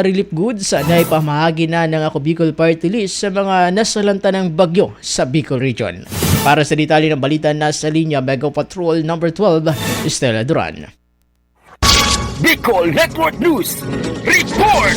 Relief goods na ipamahagi na ng Ako Bicol Party List sa mga nasalanta ng bagyo sa Bicol Region. Para sa detalye ng balita, nasa linya Mega Patrol number 12, Estela Duran. Bicol Network News Report!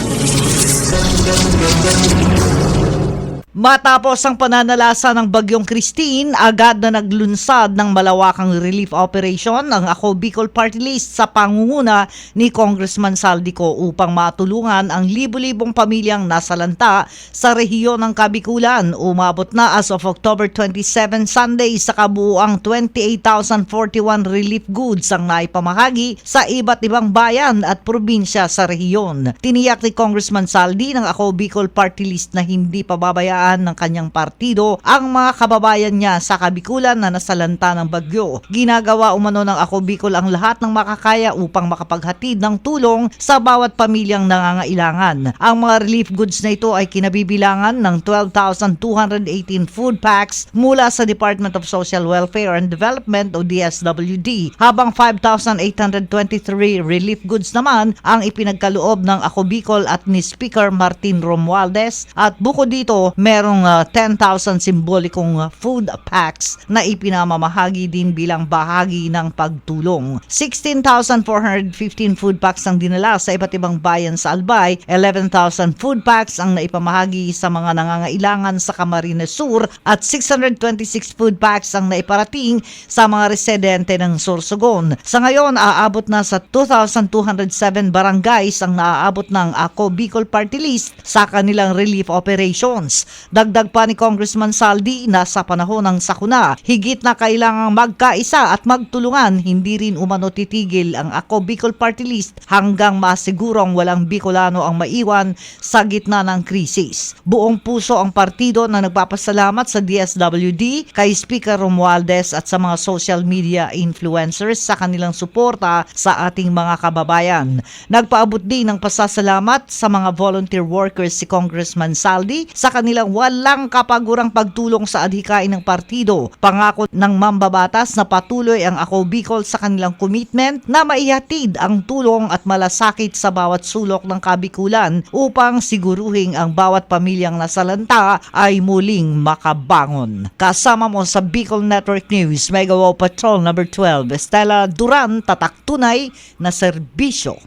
Matapos ang pananalasa ng Bagyong Christine, agad na naglunsad ng malawakang relief operation ang Ako Bicol Party List sa pangunguna ni Congressman Saldico upang matulungan ang libo-libong pamilyang nasalanta sa rehiyon ng Kabikulan. Umabot na as of October 27 Sunday sa kabuuang 28,041 relief goods ang naipamahagi sa iba't ibang bayan at probinsya sa rehiyon. Tiniyak ni Congressman Saldi ng Ako Bicol Party List na hindi pababayaan ng kanyang partido ang mga kababayan niya sa Kabikulan na nasalanta ng bagyo. Ginagawa umano ng Ako Bicol ang lahat ng makakaya upang makapaghatid ng tulong sa bawat pamilyang nangangailangan. Ang mga relief goods na ito ay kinabibilangan ng 12,218 food packs mula sa Department of Social Welfare and Development o DSWD, habang 5,823 relief goods naman ang ipinagkaloob ng Ako Bicol at ni Speaker Martin Romualdez, at bukod dito merong 10,000 simbolikong food packs na ipinamamahagi din bilang bahagi ng pagtulong. 16,415 food packs ang dinala sa iba't ibang bayan sa Albay, 11,000 food packs ang naipamahagi sa mga nangangailangan sa Camarines Sur, at 626 food packs ang naiparating sa mga residente ng Sorsogon. Sa ngayon, aabot na sa 2,207 barangays ang naaabot ng Ako Bicol Party List sa kanilang relief operations. Dagdag pa ni Congressman Saldi na sa panahon ng sakuna, higit na kailangang magkaisa at magtulungan. Hindi rin umano titigil ang Ako Bicol Party List hanggang masigurong walang Bicolano ang maiwan sa gitna ng krisis. Buong puso ang partido na nagpapasalamat sa DSWD, kay Speaker Romualdez at sa mga social media influencers sa kanilang suporta sa ating mga kababayan. Nagpaabot din ng pasasalamat sa mga volunteer workers si Congressman Saldi sa kanilang walang kapagurang pagtulong sa adhikain ng partido. Pangako ng mambabatas na patuloy ang Ako Bicol sa kanilang commitment na maihatid ang tulong at malasakit sa bawat sulok ng Kabikulan upang siguruhin ang bawat pamilyang nasalanta ay muling makabangon. Kasama mo sa Bicol Network News, Mega Patrol number 12, Estela Duran, tatak tunay na serbisyo.